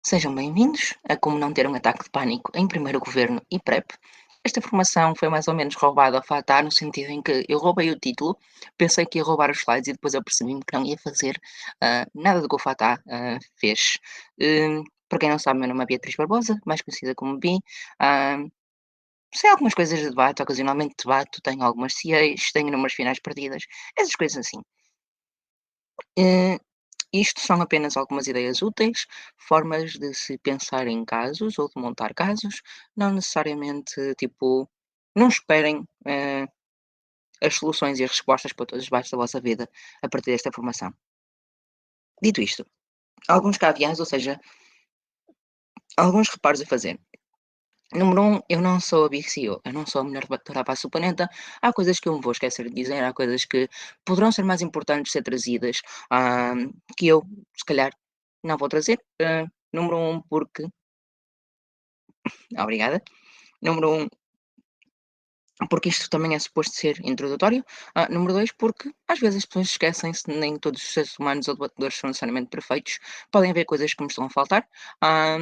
Sejam bem-vindos a Como Não Ter um Ataque de Pânico em Primeiro Governo e PrEP. Esta formação foi mais ou menos roubada ao Fatah, no sentido em que eu roubei o título, pensei que ia roubar os slides e depois eu percebi-me que não ia fazer nada do que o Fatah fez. Para quem não sabe, meu nome é Beatriz Barbosa, mais conhecida como Bi. Uh, Sei algumas coisas de debate, ocasionalmente debato, tenho algumas CIEs, tenho números finais perdidas, essas coisas assim. Eh, Isto são apenas algumas ideias úteis, formas de se pensar em casos ou de montar casos, não necessariamente tipo, não esperem as soluções e as respostas para todos os debates da vossa vida a partir desta formação. Dito isto, alguns caveats, ou seja, alguns reparos a fazer. Número um, eu não sou a Big CEO, eu não sou a melhor debatora à face do planeta. Há coisas que eu me vou esquecer de dizer, há coisas que poderão ser mais importantes de ser trazidas, ah, que eu, se calhar, não vou trazer. Número um, porque. Obrigada. Número um, porque isto também é suposto ser introdutório. Número 2, porque às vezes as pessoas esquecem-se, nem todos os seres humanos ou debatedores são necessariamente perfeitos, podem haver coisas que me estão a faltar. Ah,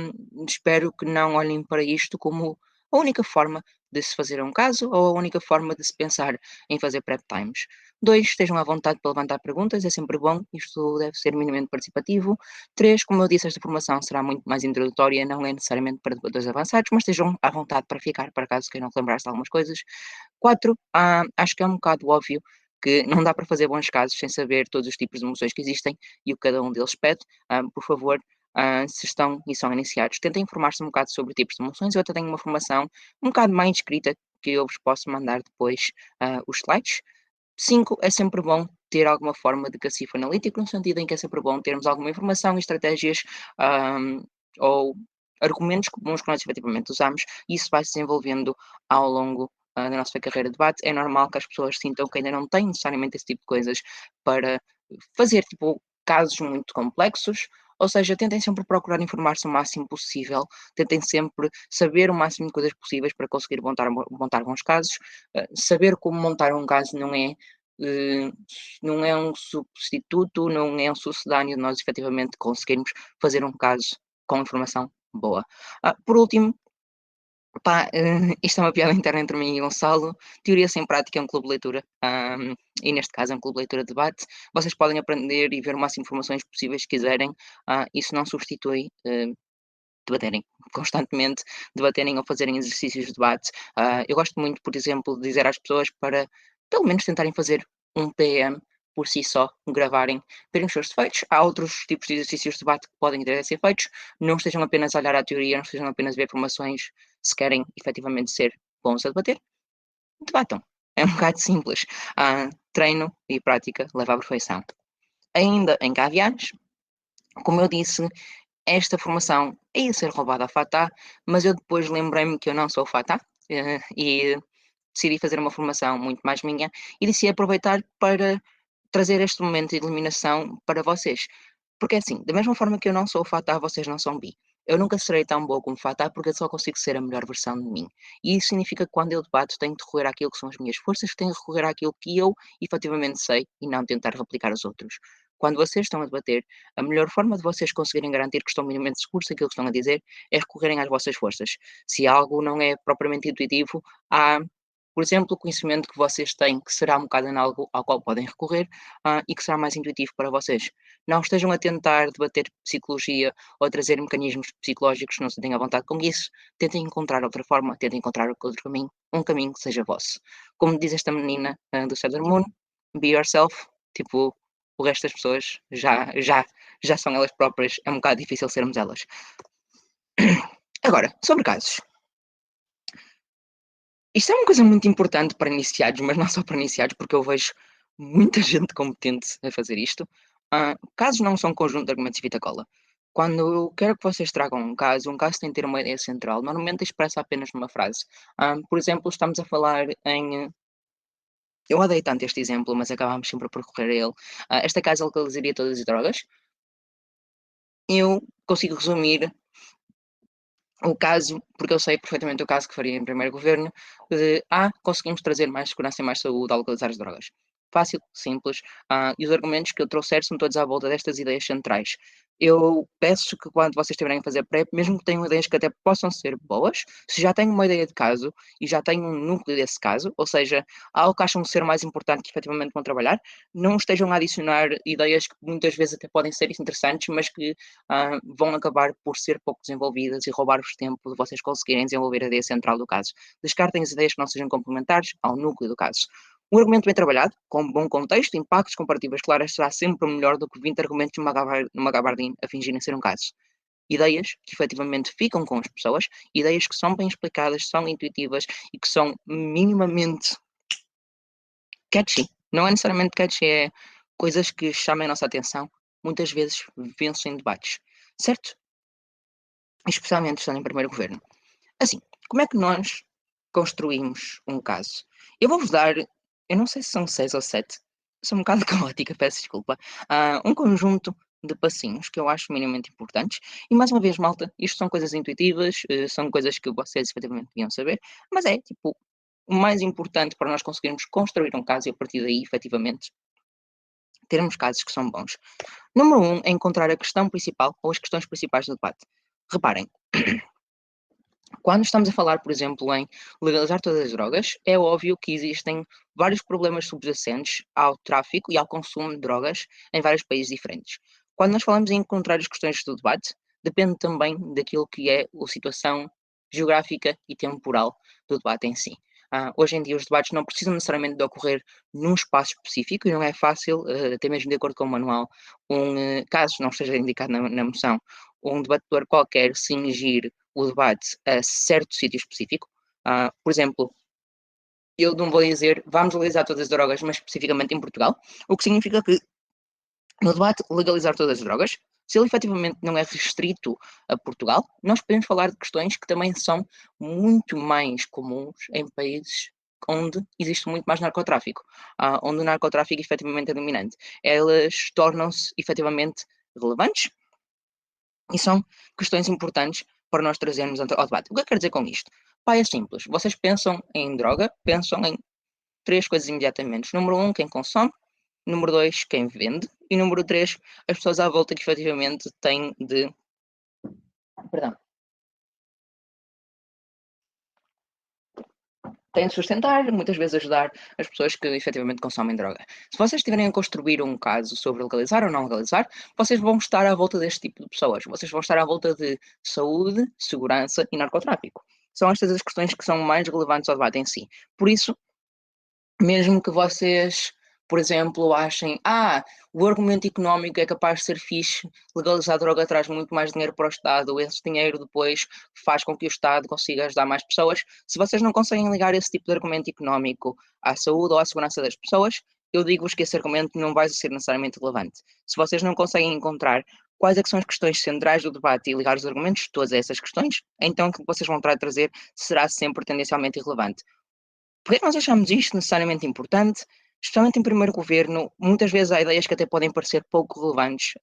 Espero que não olhem para isto como a única forma de se fazer um caso ou a única forma de se pensar em fazer prep times. 2, estejam à vontade para levantar perguntas, é sempre bom, isto deve ser minimamente participativo. 3, como eu disse, esta formação será muito mais introdutória, não é necessariamente para debatedores avançados, mas estejam à vontade para ficar, para caso queiram lembrar-se de algumas coisas. 4, acho que é um bocado óbvio que não dá para fazer bons casos sem saber todos os tipos de emoções que existem e o que cada um deles pede. Por favor, se estão e são iniciados, tentem informar-se um bocado sobre tipos de emoções. Eu até tenho uma formação um bocado mais escrita que eu vos posso mandar depois os slides. 5, é sempre bom ter alguma forma de cacifo analítico, no sentido em que é sempre bom termos alguma informação e estratégias ou argumentos comuns que nós efetivamente usamos, e isso vai se desenvolvendo ao longo da nossa carreira de debate. É normal que as pessoas sintam que ainda não têm necessariamente esse tipo de coisas para fazer tipo, casos muito complexos, ou seja, tentem sempre procurar informar-se o máximo possível, tentem sempre saber o máximo de coisas possíveis para conseguir montar bons casos. Saber como montar um caso eh, não é um substituto, não é um sucedâneo de nós efetivamente conseguirmos fazer um caso com informação boa. Por último, pá, isto é uma piada interna entre mim e Gonçalo. Teoria sem prática é um clube de leitura, e neste caso é um clube de leitura de debate. Vocês podem aprender e ver o máximo de informações possíveis que quiserem. Isso não substitui debaterem constantemente, debaterem ou fazerem exercícios de debate. Eu gosto muito, por exemplo, de dizer às pessoas para pelo menos tentarem fazer um PM por si só, gravarem, verem os seus defeitos. Há outros tipos de exercícios de debate que podem ter a ser feitos. Não estejam apenas a olhar à teoria, não estejam apenas a ver informações. Se querem efetivamente ser bons a debater, debatam. É um bocado simples. Treino e prática leva à perfeição. Ainda em caveados, como eu disse, esta formação ia ser roubada à Fatah, mas eu depois lembrei-me que eu não sou Fatah, e decidi fazer uma formação muito mais minha e decidi aproveitar para trazer este momento de iluminação para vocês. Porque é assim, da mesma forma que eu não sou Fatah, vocês não são Bi. Eu nunca serei tão boa como Fatah porque eu só consigo ser a melhor versão de mim. E isso significa que quando eu debato tenho de recorrer àquilo que são as minhas forças, tenho de recorrer àquilo que eu efetivamente sei e não tentar replicar os outros. Quando vocês estão a debater, a melhor forma de vocês conseguirem garantir que estão minimamente seguros daquilo que estão a dizer é recorrerem às vossas forças. Se algo não é propriamente intuitivo, há, por exemplo, o conhecimento que vocês têm que será um bocado análogo ao qual podem recorrer, e que será mais intuitivo para vocês. Não estejam a tentar debater psicologia ou a trazer mecanismos psicológicos, não se tenham à vontade com isso. Tentem encontrar outra forma, tentem encontrar outro caminho, um caminho que seja vosso. Como diz esta menina do Sailor Moon, be yourself, tipo, o resto das pessoas já são elas próprias, é um bocado difícil sermos elas. Agora, sobre casos. Isto é uma coisa muito importante para iniciados, mas não só para iniciados, porque eu vejo muita gente competente a fazer isto. Casos não são um conjunto de argumentos e fita cola. Quando eu quero que vocês tragam um caso tem de ter uma ideia central, normalmente expressa apenas numa frase. Por exemplo, estamos a falar em. Eu odeio tanto este exemplo, mas acabamos sempre por recorrer a ele. Esta casa legalizaria todas as drogas. Eu consigo resumir o caso, porque eu sei perfeitamente o caso que faria em primeiro governo, de conseguimos trazer mais segurança e mais saúde ao legalizar as drogas. fácil, simples, e os argumentos que eu trouxer são todos à volta destas ideias centrais. Eu peço que quando vocês estiverem a fazer prep, mesmo que tenham ideias que até possam ser boas, se já têm uma ideia de caso e já têm um núcleo desse caso, ou seja, algo que acham ser mais importante que efetivamente vão trabalhar, não estejam a adicionar ideias que muitas vezes até podem ser interessantes, mas que vão acabar por ser pouco desenvolvidas e roubar-vos tempo de vocês conseguirem desenvolver a ideia central do caso. Descartem as ideias que não sejam complementares ao núcleo do caso. Um argumento bem trabalhado, com bom contexto, impactos comparativas claras, será sempre melhor do que 20 argumentos numa gabardine a fingirem ser um caso. Ideias que efetivamente ficam com as pessoas, ideias que são bem explicadas, são intuitivas e que são minimamente catchy. Não é necessariamente catchy, é coisas que chamem a nossa atenção, muitas vezes vencem debates, certo? Especialmente estando em primeiro governo. Assim, como é que nós construímos um caso? Eu vou-vos dar, eu não sei se são 6 ou 7, sou um bocado caótica, peço desculpa, um conjunto de passinhos que eu acho minimamente importantes. E mais uma vez, malta, isto são coisas intuitivas, são coisas que vocês efetivamente deviam saber, mas é tipo o mais importante para nós conseguirmos construir um caso e a partir daí, efetivamente, termos casos que são bons. Número um é encontrar a questão principal ou as questões principais do debate. Reparem, quando estamos a falar, por exemplo, em legalizar todas as drogas, é óbvio que existem vários problemas subjacentes ao tráfico e ao consumo de drogas em vários países diferentes. Quando nós falamos em encontrar as questões do debate, depende também daquilo que é a situação geográfica e temporal do debate em si. Hoje em dia, os debates não precisam necessariamente de ocorrer num espaço específico e não é fácil, até mesmo de acordo com o manual, caso não esteja indicado na moção, um debatedor qualquer cingir o debate a certo sítio específico. Por exemplo, eu não vou dizer vamos legalizar todas as drogas, mas especificamente em Portugal, o que significa que no debate legalizar todas as drogas, se ele efetivamente não é restrito a Portugal, nós podemos falar de questões que também são muito mais comuns em países onde existe muito mais narcotráfico, onde o narcotráfico efetivamente é dominante. Elas tornam-se efetivamente relevantes e são questões importantes para nós trazermos ao debate. O que eu quero dizer com isto? Pá, é simples. Vocês pensam em droga, pensam em três coisas imediatamente. Número um, quem consome. Número dois, quem vende. E número três, as pessoas à volta que efetivamente têm de. Perdão. Têm de sustentar, muitas vezes ajudar as pessoas que efetivamente consomem droga. Se vocês estiverem a construir um caso sobre legalizar ou não legalizar, vocês vão estar à volta deste tipo de pessoas. Vocês vão estar à volta de saúde, segurança e narcotráfico. São estas as questões que são mais relevantes ao debate em si. Por isso, mesmo que vocês, por exemplo, achem, o argumento económico é capaz de ser fixe, legalizar a droga traz muito mais dinheiro para o Estado, esse dinheiro depois faz com que o Estado consiga ajudar mais pessoas. Se vocês não conseguem ligar esse tipo de argumento económico à saúde ou à segurança das pessoas, eu digo-vos que esse argumento não vai ser necessariamente relevante. Se vocês não conseguem encontrar quais é que são as questões centrais do debate e ligar os argumentos todas a essas questões, então o que vocês vão trazer será sempre tendencialmente irrelevante. Por que é que nós achamos isto necessariamente importante? Especialmente em primeiro governo, muitas vezes há ideias que até podem parecer pouco relevantes,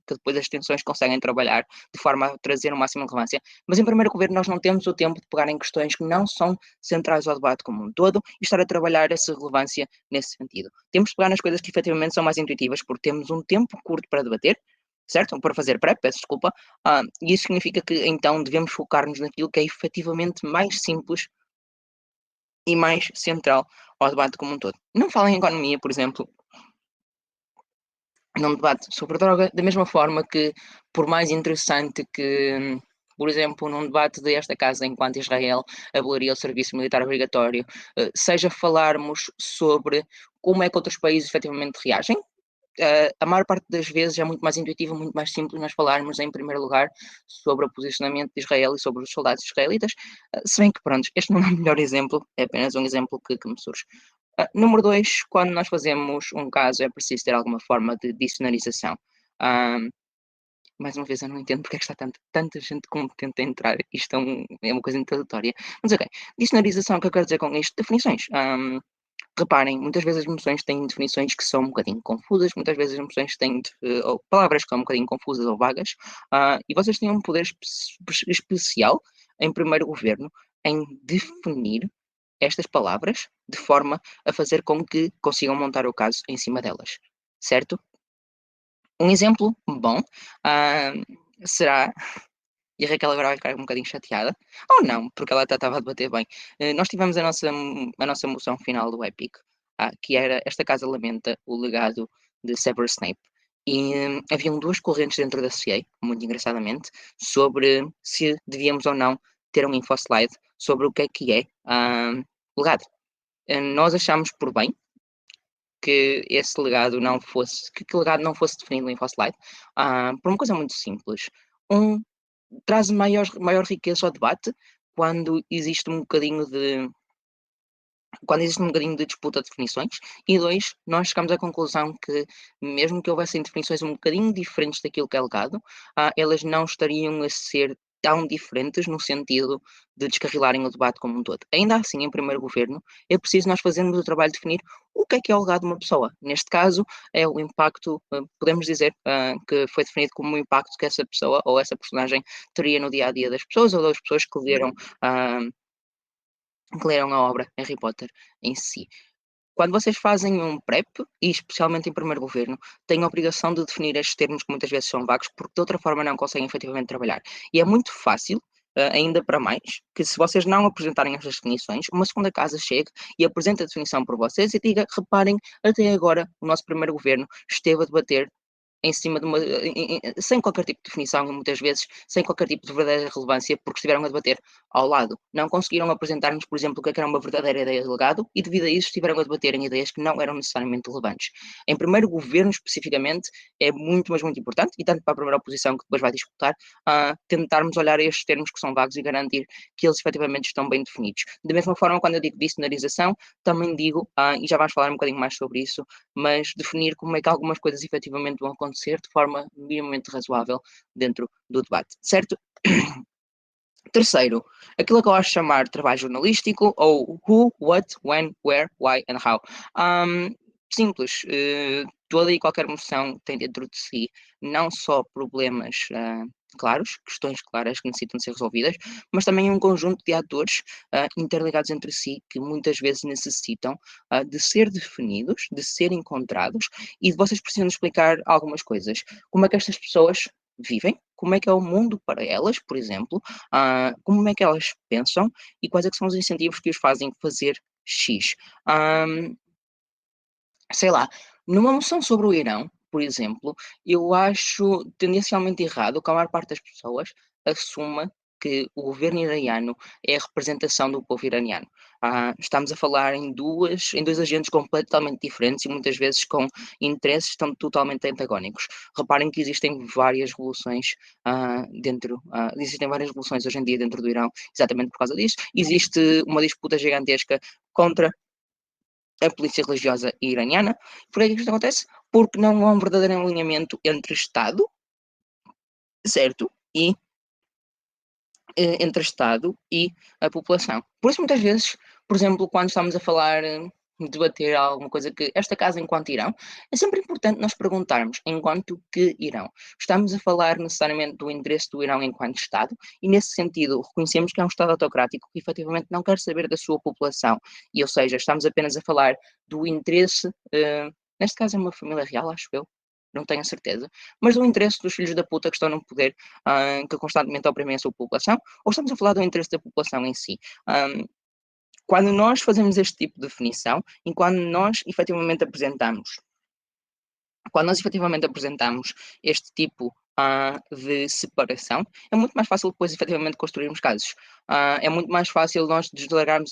que depois as tensões conseguem trabalhar de forma a trazer o máximo de relevância. Mas em primeiro governo nós não temos o tempo de pegar em questões que não são centrais ao debate como um todo e estar a trabalhar essa relevância nesse sentido. Temos de pegar nas coisas que efetivamente são mais intuitivas, porque temos um tempo curto para debater, certo? Para fazer prep, peço desculpa, e isso significa que então devemos focar-nos naquilo que é efetivamente mais simples e mais central ao debate como um todo. Não falo em economia, por exemplo, num debate sobre droga, da mesma forma que, por mais interessante que, por exemplo, num debate desta casa, enquanto Israel aboliria o serviço militar obrigatório, seja falarmos sobre como é que outros países efetivamente reagem, a maior parte das vezes é muito mais intuitivo, muito mais simples nós falarmos, em primeiro lugar, sobre o posicionamento de Israel e sobre os soldados israelitas, se bem que, pronto, este não é o melhor exemplo, é apenas um exemplo que me surge. Número dois, quando nós fazemos um caso, é preciso ter alguma forma de dicionarização. Uh, Mais uma vez, eu não entendo porque é que está tanta gente competente a entrar. Isto é uma coisa introdutória. Mas ok, dicionarização, o que eu quero dizer com isto? Definições. Reparem, muitas vezes as emoções têm definições que são um bocadinho confusas, muitas vezes as emoções têm ou palavras que são um bocadinho confusas ou vagas, e vocês têm um poder especial, em primeiro governo, em definir estas palavras de forma a fazer com que consigam montar o caso em cima delas, certo? Um exemplo bom, ah, será e a Raquel agora vai ficar um bocadinho chateada, ou não, porque ela até estava a debater bem. Nós tivemos a nossa moção final do Epic, que era "Esta casa lamenta o legado de Severus Snape", e haviam 2 correntes dentro da CA, muito engraçadamente, sobre se devíamos ou não ter um infoslide sobre o que é, legado. Nós achámos por bem que esse legado não fosse que legado não fosse definido no infoslide, por uma coisa muito simples. Um, traz maior riqueza ao debate quando existe um bocadinho de disputa de definições, e 2, nós chegamos à conclusão que, mesmo que houvessem definições um bocadinho diferentes daquilo que é legado, elas não estariam a ser tão diferentes no sentido de descarrilarem o debate como um todo. Ainda assim, em primeiro governo, é preciso nós fazermos o trabalho de definir o que é o legado de uma pessoa. Neste caso, é o impacto, podemos dizer, que foi definido como o impacto que essa pessoa ou essa personagem teria no dia a dia das pessoas ou das pessoas ah, que leram a obra Harry Potter em si. Quando vocês fazem um prep, e especialmente em primeiro governo, têm a obrigação de definir estes termos que muitas vezes são vagos, porque de outra forma não conseguem efetivamente trabalhar. E é muito fácil, ainda para mais, que se vocês não apresentarem estas definições, uma segunda casa chegue e apresente a definição por vocês e diga: reparem, até agora o nosso primeiro governo esteve a debater em cima de uma sem qualquer tipo de definição e muitas vezes sem qualquer tipo de verdadeira relevância, porque estiveram a debater ao lado. Não conseguiram apresentar-nos, por exemplo, o que era uma verdadeira ideia de legado e devido a isso estiveram a debater em ideias que não eram necessariamente relevantes. Em primeiro governo, especificamente, é muito, mas muito importante, e tanto para a primeira oposição que depois vai disputar, tentarmos olhar estes termos que são vagos e garantir que eles efetivamente estão bem definidos. Da mesma forma, quando eu digo dicionarização, também digo, e já vamos falar um bocadinho mais sobre isso, mas definir como é que algumas coisas efetivamente vão acontecer de forma minimamente razoável dentro do debate, certo? Terceiro, aquilo que eu acho de chamar de trabalho jornalístico, ou who, what, when, where, why and how. Simples, toda e qualquer moção tem dentro de si não só problemas claros, questões claras que necessitam de ser resolvidas, mas também um conjunto de atores interligados entre si que muitas vezes necessitam de ser definidos, de ser encontrados e de vocês precisam explicar algumas coisas. Como é que estas pessoas vivem? Como é que é o mundo para elas, por exemplo? Como é que elas pensam e quais é que são os incentivos que os fazem fazer X. Sei lá, numa moção sobre o Irão, por exemplo, eu acho tendencialmente errado que a maior parte das pessoas assuma que o governo iraniano é a representação do povo iraniano. Estamos a falar em dois agentes completamente diferentes e muitas vezes com interesses tão totalmente antagónicos. Reparem que existem várias revoluções hoje em dia dentro do Irão, exatamente por causa disso. Existe uma disputa gigantesca contra a polícia religiosa iraniana. Por que isto acontece? Porque não há um verdadeiro alinhamento entre Estado, certo? Entre Estado e a população. Por isso, muitas vezes, por exemplo, quando estamos a falar, debater alguma coisa que esta casa enquanto Irão, é sempre importante nós perguntarmos enquanto que Irão. Estamos a falar necessariamente do interesse do Irão enquanto Estado e, nesse sentido, reconhecemos que é um Estado autocrático que efetivamente não quer saber da sua população. E, ou seja, estamos apenas a falar do interesse, neste caso é uma família real, acho eu, não tenho a certeza, mas do interesse dos filhos da puta que estão no poder, que constantemente oprimem a sua população, ou estamos a falar do interesse da população em si? Um, Quando nós fazemos este tipo de definição e quando nós efetivamente apresentamos este tipo de separação, é muito mais fácil depois efetivamente construirmos casos. É muito mais fácil nós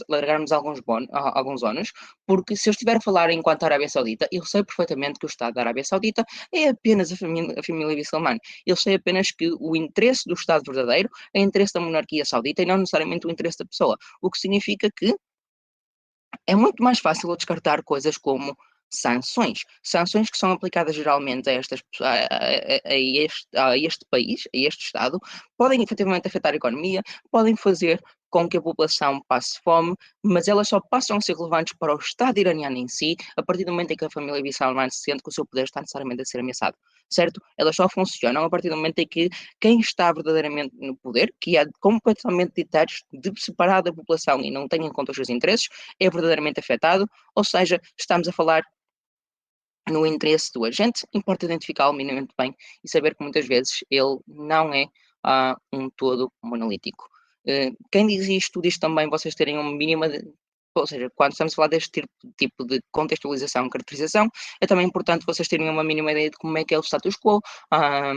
largarmos alguns ónus, porque se eu estiver a falar enquanto Arábia Saudita, eu sei perfeitamente que o Estado da Arábia Saudita é apenas a família Bissalmane. Eu sei apenas que o interesse do Estado verdadeiro é o interesse da monarquia saudita e não necessariamente o interesse da pessoa. O que significa que é muito mais fácil eu descartar coisas como sanções. Sanções que são aplicadas geralmente a este país, a este Estado, podem efetivamente afetar a economia, podem fazer com que a população passe fome, mas elas só passam a ser relevantes para o Estado iraniano em si, a partir do momento em que a família Bin Salman sente que o seu poder está necessariamente a ser ameaçado, certo? Elas só funcionam a partir do momento em que quem está verdadeiramente no poder, que é completamente ditados de separar da população e não tem em conta os seus interesses, é verdadeiramente afetado, ou seja, estamos a falar no interesse do agente, importa identificá-lo minimamente bem e saber que muitas vezes ele não é um todo monolítico. Quem diz isto, diz também vocês terem uma mínima de, ou seja, quando estamos a falar deste tipo de contextualização, caracterização, é também importante vocês terem uma mínima ideia de como é que é o status quo, ah,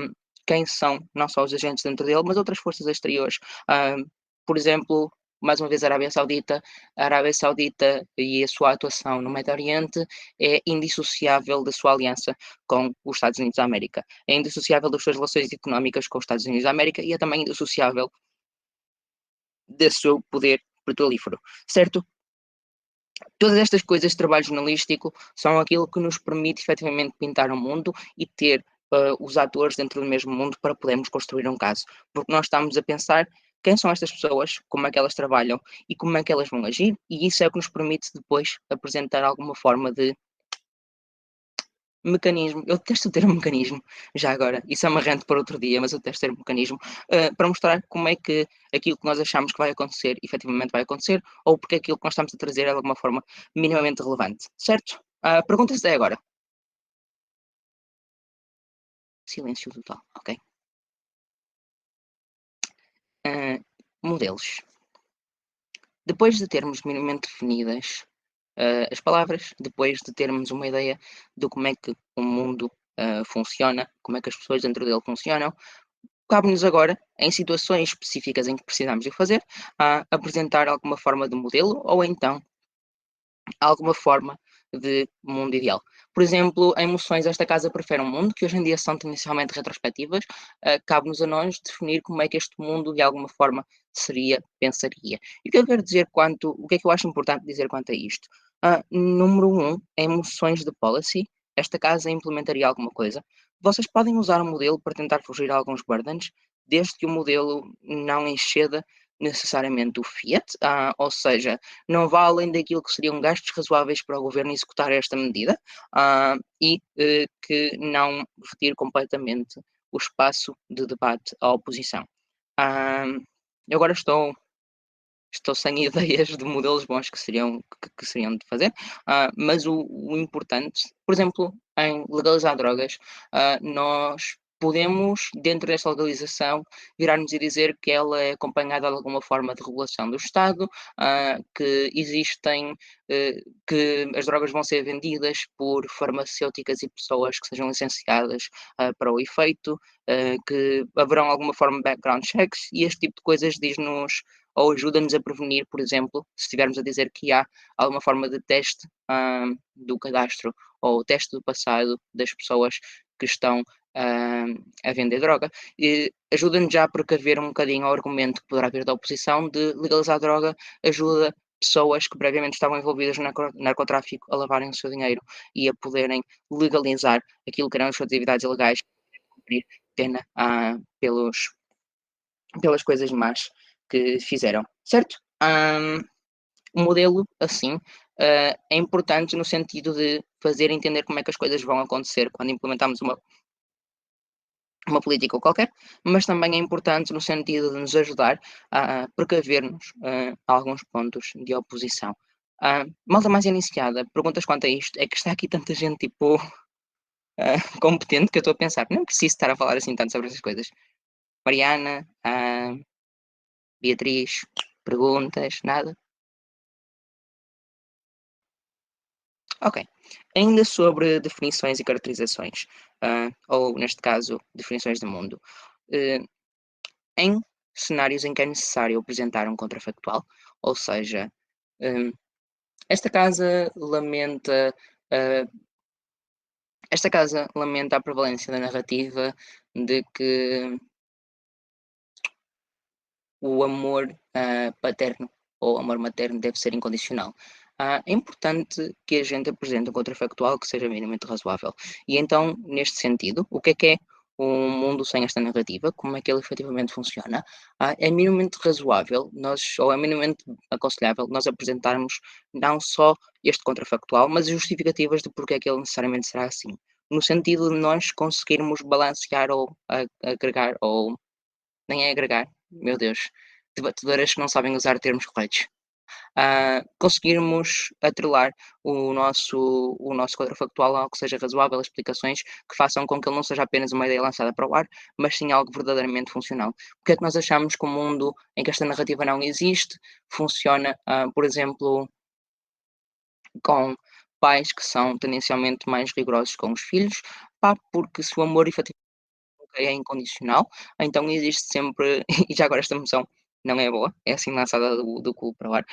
quem são não só os agentes dentro dele, mas outras forças exteriores. Ah, por exemplo, mais uma vez a Arábia Saudita e a sua atuação no Médio Oriente é indissociável da sua aliança com os Estados Unidos da América. É indissociável das suas relações económicas com os Estados Unidos da América e é também indissociável do seu poder petrolífero, certo? Todas estas coisas de trabalho jornalístico são aquilo que nos permite efetivamente pintar o mundo e ter os atores dentro do mesmo mundo para podermos construir um caso. Porque nós estamos a pensar quem são estas pessoas, como é que elas trabalham e como é que elas vão agir, e isso é o que nos permite depois apresentar alguma forma de mecanismo, eu detesto o termo mecanismo, já agora, isso é uma rant para outro dia, mas eu detesto o termo mecanismo, para mostrar como é que aquilo que nós achamos que vai acontecer, efetivamente vai acontecer, ou porque aquilo que nós estamos a trazer é de alguma forma minimamente relevante, certo? Pergunta-se até agora. Silêncio total, ok. Ah, modelos. Depois de termos minimamente definidas as palavras, depois de termos uma ideia de como é que o mundo funciona, como é que as pessoas dentro dele funcionam, cabe-nos agora, em situações específicas em que precisamos de o fazer, apresentar alguma forma de modelo ou então alguma forma de mundo ideal. Por exemplo, em emoções, esta casa prefere um mundo, que hoje em dia são tendencialmente retrospectivas, cabe-nos a nós definir como é que este mundo, de alguma forma, seria, pensaria. E o que eu quero dizer o que é que eu acho importante dizer quanto a isto? Número um, em emoções de policy, esta casa implementaria alguma coisa. Vocês podem usar o modelo para tentar fugir a alguns burdens, desde que o modelo não exceda necessariamente o fiat, ou seja, não vá além daquilo que seriam gastos razoáveis para o governo executar esta medida e que não retire completamente o espaço de debate à oposição. Ah, eu agora estou sem ideias de modelos bons que seriam de fazer, mas o importante, por exemplo, em legalizar drogas, nós podemos, dentro desta legalização, virar-nos e dizer que ela é acompanhada de alguma forma de regulação do Estado, que existem, que as drogas vão ser vendidas por farmacêuticas e pessoas que sejam licenciadas para o efeito, que haverão alguma forma de background checks e este tipo de coisas diz-nos ou ajuda-nos a prevenir, por exemplo, se estivermos a dizer que há alguma forma de teste do cadastro ou teste do passado das pessoas que estão a vender droga, e ajuda-nos já a precaver um bocadinho ao argumento que poderá vir da oposição de legalizar a droga ajuda pessoas que previamente estavam envolvidas no narcotráfico a lavarem o seu dinheiro e a poderem legalizar aquilo que eram as suas atividades ilegais, cumprir pena pelas coisas más que fizeram, certo? O modelo, assim, é importante no sentido de fazer entender como é que as coisas vão acontecer quando implementamos uma política qualquer, mas também é importante no sentido de nos ajudar a precaver-nos a alguns pontos de oposição. Malta mais iniciada, perguntas quanto a isto, é que está aqui tanta gente tipo competente que eu estou a pensar, não preciso estar a falar assim tanto sobre essas coisas. Mariana, Beatriz, perguntas, nada? Ok. Ainda sobre definições e caracterizações, ou neste caso, definições de mundo. Eh, em cenários em que é necessário apresentar um contrafactual, ou seja, hum, esta casa lamenta, ah, esta casa lamenta a prevalência da narrativa de que o amor paterno ou amor materno deve ser incondicional. É importante que a gente apresente um contrafactual que seja minimamente razoável. E então, neste sentido, o que é um mundo sem esta narrativa, como é que ele efetivamente funciona, é minimamente razoável nós ou é minimamente aconselhável nós apresentarmos não só este contrafactual, mas as justificativas de porque é que ele necessariamente será assim. No sentido de nós conseguirmos balancear ou agregar ou nem é agregar, meu Deus, debatedoras que não sabem usar termos corretos. Conseguirmos atrelar o nosso contrafactual a algo que seja razoável, explicações que façam com que ele não seja apenas uma ideia lançada para o ar, mas sim algo verdadeiramente funcional. Porque é que nós achamos que o mundo em que esta narrativa não existe funciona, por exemplo, com pais que são tendencialmente mais rigorosos com os filhos? Pá, porque se o amor efetivamente nunca é incondicional, então existe sempre e já agora esta moção não é boa, é assim lançada do cu para o ar.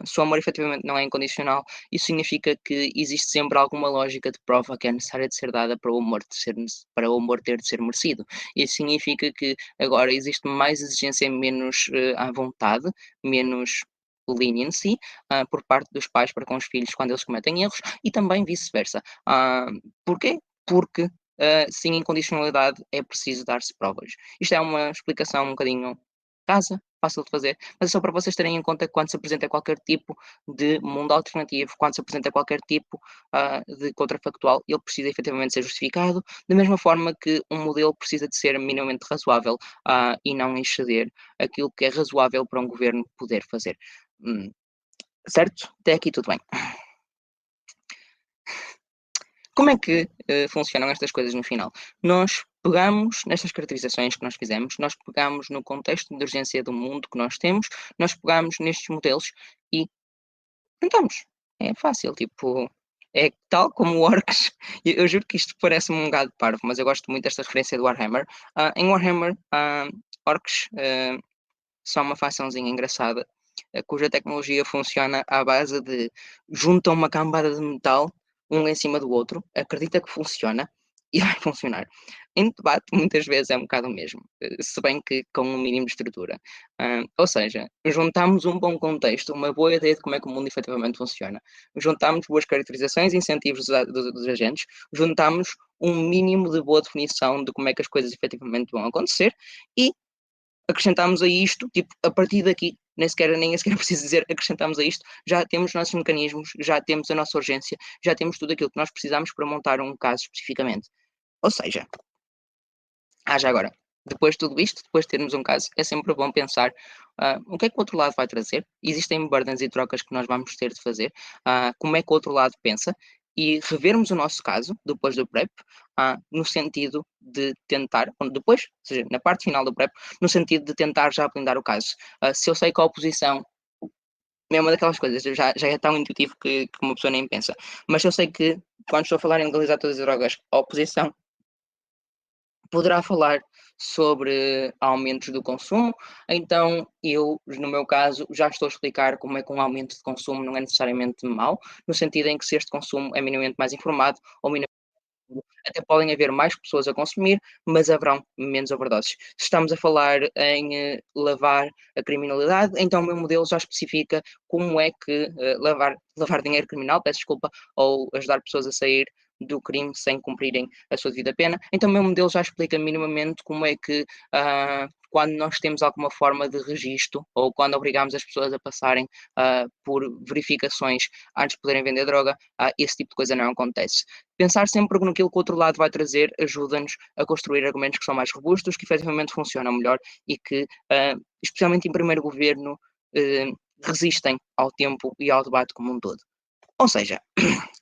Se o amor efetivamente não é incondicional, isso significa que existe sempre alguma lógica de prova que é necessária de ser dada para o amor ter de ser merecido. Isso significa que agora existe mais exigência menos, à vontade, menos leniency, por parte dos pais para com os filhos quando eles cometem erros e também vice-versa. Porquê? Porque sem incondicionalidade é preciso dar-se provas. Isto é uma explicação um bocadinho rasa, fácil de fazer, mas é só para vocês terem em conta que quando se apresenta qualquer tipo de mundo alternativo, quando se apresenta qualquer tipo de contrafactual, ele precisa efetivamente ser justificado, da mesma forma que um modelo precisa de ser minimamente razoável e não exceder aquilo que é razoável para um governo poder fazer. Hum, certo? Até aqui tudo bem. Como é que, funcionam estas coisas no final? Nós pegamos nestas caracterizações que nós fizemos, nós pegamos no contexto de urgência do mundo que nós temos, nós pegamos nestes modelos e tentamos. É fácil, tipo, é tal como Orcs. Eu juro que isto parece-me um bocado parvo, mas eu gosto muito desta referência do Warhammer. Em Warhammer, Orcs, são uma facçãozinha engraçada, cuja tecnologia funciona à base de juntam uma cambada de metal, um em cima do outro, acredita que funciona e vai funcionar. Em debate, muitas vezes é um bocado o mesmo, se bem que com um mínimo de estrutura. Ou seja, juntamos um bom contexto, uma boa ideia de como é que o mundo efetivamente funciona, juntamos boas caracterizações e incentivos dos agentes, juntamos um mínimo de boa definição de como é que as coisas efetivamente vão acontecer e acrescentámos a isto, tipo, a partir daqui, nem sequer é preciso dizer, acrescentámos a isto, já temos os nossos mecanismos, já temos a nossa urgência, já temos tudo aquilo que nós precisamos para montar um caso especificamente. Ou seja, já agora, depois de tudo isto, depois de termos um caso, é sempre bom pensar o que é que o outro lado vai trazer. Existem burdens e trocas que nós vamos ter de fazer, como é que o outro lado pensa, e revermos o nosso caso, depois do prep, no sentido de tentar, ou depois, ou seja, na parte final do prep, no sentido de tentar já blindar o caso. Se eu sei que a oposição é uma daquelas coisas, já é tão intuitivo que uma pessoa nem pensa, mas eu sei que quando estou a falar em legalizar todas as drogas, a oposição poderá falar sobre aumentos do consumo, então eu, no meu caso, já estou a explicar como é que um aumento de consumo não é necessariamente mau, no sentido em que se este consumo é minimamente mais informado ou até podem haver mais pessoas a consumir, mas haverão menos overdoses. Se estamos a falar em lavar a criminalidade, então o meu modelo já especifica como é que lavar dinheiro criminal, peço desculpa, ou ajudar pessoas a sair do crime sem cumprirem a sua devida pena. Então o meu modelo já explica minimamente como é que quando nós temos alguma forma de registro ou quando obrigamos as pessoas a passarem por verificações antes de poderem vender droga, esse tipo de coisa não acontece. Pensar sempre naquilo que o outro lado vai trazer ajuda-nos a construir argumentos que são mais robustos, que efetivamente funcionam melhor e que, especialmente em primeiro governo, eh, resistem ao tempo e ao debate como um todo. Ou seja,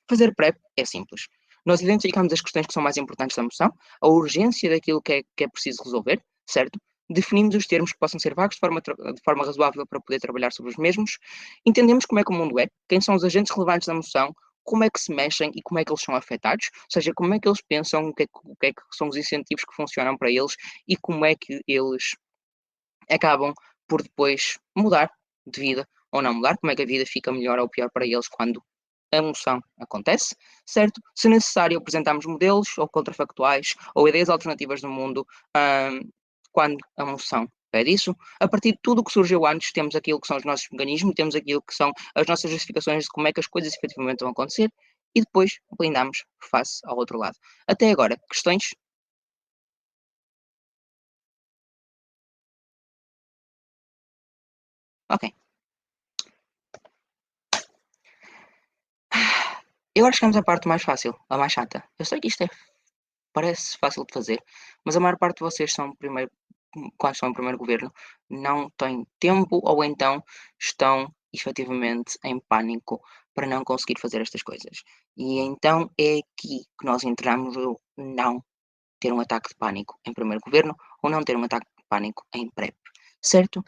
fazer PrEP é simples. Nós identificamos as questões que são mais importantes da moção, a urgência daquilo que é preciso resolver, certo? Definimos os termos que possam ser vagos de forma razoável para poder trabalhar sobre os mesmos, entendemos como é que o mundo é, quem são os agentes relevantes da moção, como é que se mexem e como é que eles são afetados, ou seja, como é que eles pensam, o que é que são os incentivos que funcionam para eles e como é que eles acabam por depois mudar de vida ou não mudar, como é que a vida fica melhor ou pior para eles quando a emoção acontece, certo? Se necessário, apresentamos modelos ou contrafactuais ou ideias alternativas do mundo quando a emoção pede isso. A partir de tudo o que surgiu antes, temos aquilo que são os nossos mecanismos, temos aquilo que são as nossas justificações de como é que as coisas efetivamente vão acontecer e depois blindamos face ao outro lado. Até agora, questões? E agora chegamos à parte mais fácil, a mais chata. Eu sei que isto parece fácil de fazer, mas a maior parte de vocês são primeiro quando estão em primeiro governo, não têm tempo ou então estão efetivamente em pânico para não conseguir fazer estas coisas. E então é aqui que nós entramos o não ter um ataque de pânico em primeiro governo ou não ter um ataque de pânico em PrEP, certo?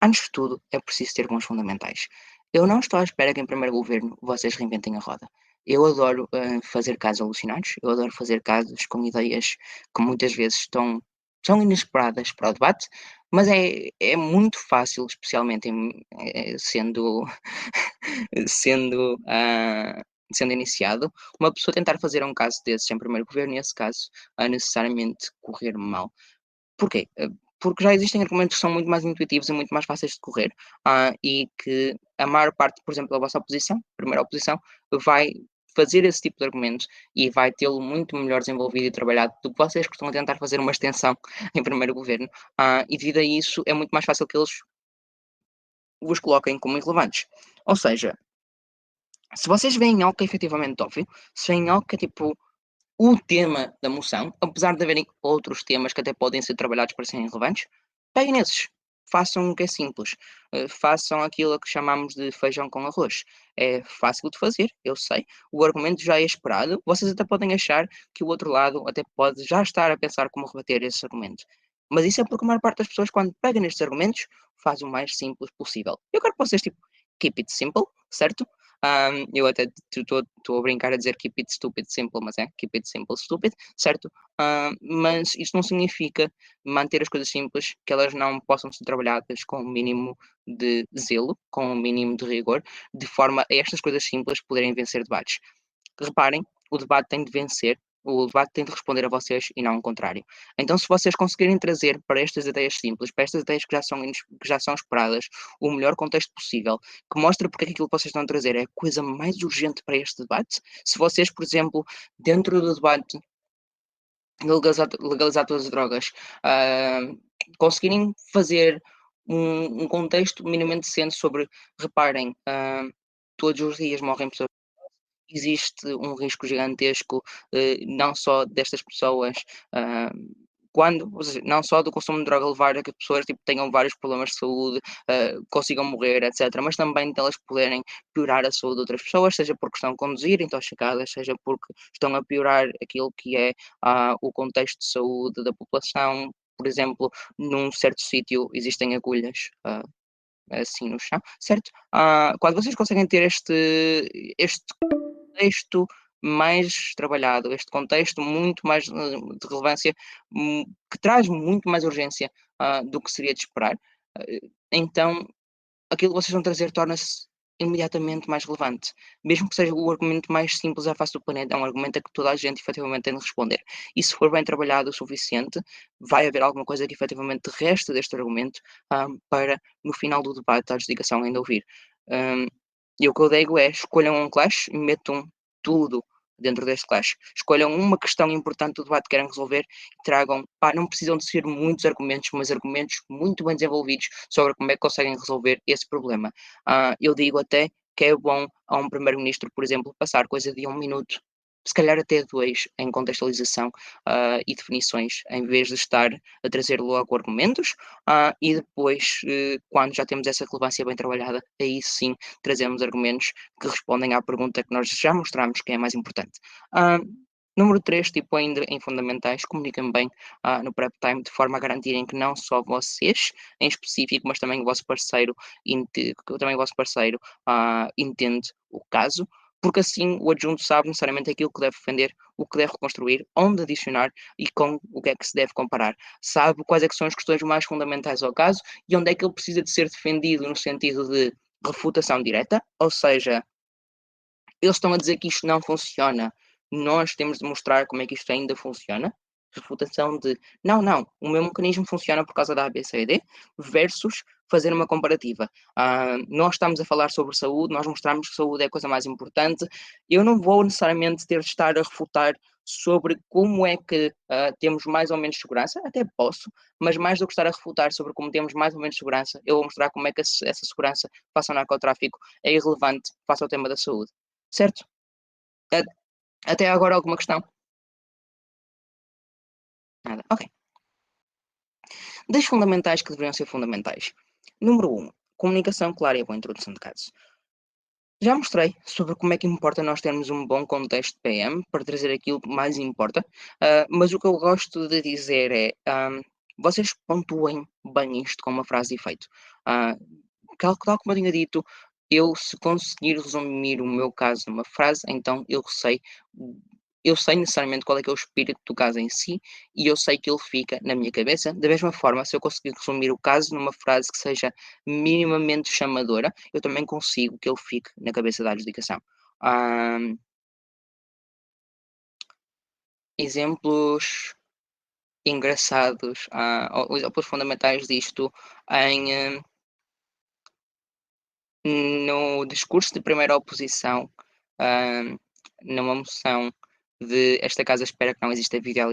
Antes de tudo, é preciso ter bons fundamentais. Eu não estou à espera que em primeiro governo vocês reinventem a roda. Eu adoro fazer casos alucinados, eu adoro fazer casos com ideias que muitas vezes são inesperadas para o debate, mas é muito fácil, especialmente sendo, sendo iniciado, uma pessoa tentar fazer um caso desses em primeiro governo e esse caso a necessariamente correr mal. Porquê? Porque já existem argumentos que são muito mais intuitivos e muito mais fáceis de correr, e que a maior parte, por exemplo, da vossa oposição, primeira oposição, vai fazer esse tipo de argumentos e vai tê-lo muito melhor desenvolvido e trabalhado do que vocês que estão a tentar fazer uma extensão em primeiro governo. E devido a isso é muito mais fácil que eles vos coloquem como irrelevantes. Ou seja, se vocês veem algo que é efetivamente óbvio, se veem algo que é tipo o tema da moção, apesar de haverem outros temas que até podem ser trabalhados para serem relevantes, peguem nesses. Façam o que é simples. Façam aquilo que chamamos de feijão com arroz. É fácil de fazer, eu sei. O argumento já é esperado. Vocês até podem achar que o outro lado até pode já estar a pensar como rebater esse argumento. Mas isso é porque a maior parte das pessoas, quando pegam nestes argumentos, faz o mais simples possível. Eu quero que vocês, tipo, keep it simple, certo? Eu até estou a brincar a dizer keep it stupid simple, mas é keep it simple stupid, certo? Mas isso não significa manter as coisas simples, que elas não possam ser trabalhadas com o mínimo de zelo, com o mínimo de rigor, de forma a estas coisas simples poderem vencer debates. Reparem, o debate tem de vencer, o debate tem de responder a vocês e não o contrário. Então, se vocês conseguirem trazer para estas ideias simples, para estas ideias que já são esperadas, o melhor contexto possível, que mostra porque é que aquilo que vocês estão a trazer é a coisa mais urgente para este debate, se vocês, por exemplo, dentro do debate legalizar todas as drogas, ah, conseguirem fazer um contexto minimamente decente sobre, reparem, todos os dias morrem pessoas, existe um risco gigantesco, não só destas pessoas, ah, ou seja, não só do consumo de droga levar a que as pessoas tipo, tenham vários problemas de saúde, consigam morrer, etc., mas também delas poderem piorar a saúde de outras pessoas, seja porque estão a conduzir intoxicadas, seja porque estão a piorar aquilo que é o contexto de saúde da população. Por exemplo, num certo sítio existem agulhas, assim no chão, certo? Quando vocês conseguem ter este contexto mais trabalhado, este contexto muito mais, de relevância, que traz muito mais urgência, do que seria de esperar, então aquilo que vocês vão trazer torna-se imediatamente mais relevante. Mesmo que seja o argumento mais simples à face do planeta, é um argumento a que toda a gente efetivamente tem de responder. E se for bem trabalhado o suficiente, vai haver alguma coisa que efetivamente resta deste argumento, para no final do debate a adjudicação ainda ouvir. Hum, e o que eu digo é: escolham um clash e metam tudo dentro deste clash. Escolham uma questão importante do debate que querem resolver e tragam, não precisam de ser muitos argumentos, mas argumentos muito bem desenvolvidos sobre como é que conseguem resolver esse problema. Eu digo até que é bom a um primeiro-ministro, por exemplo, passar coisa de 1 minuto, se calhar até 2, em contextualização, e definições, em vez de estar a trazer logo argumentos, e depois, quando já temos essa relevância bem trabalhada, aí sim trazemos argumentos que respondem à pergunta que nós já mostramos que é a mais importante. Ah, Número 3, tipo, ainda em fundamentais, comuniquem bem, no prep time, de forma a garantirem que não só vocês, em específico, mas também o vosso parceiro, que também o vosso parceiro entende o caso, porque assim o adjunto sabe necessariamente aquilo que deve defender, o que deve reconstruir, onde adicionar e com o que é que se deve comparar. Sabe quais é que são as questões mais fundamentais ao caso e onde é que ele precisa de ser defendido no sentido de refutação direta, ou seja, eles estão a dizer que isto não funciona, nós temos de mostrar como é que isto ainda funciona. Refutação de não, não, o meu mecanismo funciona por causa da A, B, C e D, versus fazer uma comparativa. Nós estamos a falar sobre saúde, nós mostramos que saúde é a coisa mais importante. Eu não vou necessariamente ter de estar a refutar sobre como é que temos mais ou menos segurança, até posso, mas mais do que estar a refutar sobre como temos mais ou menos segurança, eu vou mostrar como é que essa segurança face ao narcotráfico é irrelevante face ao tema da saúde. Certo? A até agora alguma questão? Nada, ok. Das fundamentais que deveriam ser fundamentais. Número um, comunicação clara e boa introdução de caso. Já mostrei sobre como é que importa nós termos um bom contexto PM para trazer aquilo que mais importa, mas o que eu gosto de dizer é, vocês pontuem bem isto com uma frase de efeito. Ah, tal como eu tinha dito, eu se conseguir resumir o meu caso numa frase, então eu sei necessariamente qual é que é o espírito do caso em si, e eu sei que ele fica na minha cabeça. Da mesma forma, se eu conseguir resumir o caso numa frase que seja minimamente chamadora, eu também consigo que ele fique na cabeça da adjudicação. Hã, exemplos engraçados, ou exemplos fundamentais disto em, no discurso de primeira oposição, hã, numa moção de "Esta casa espera que não exista vida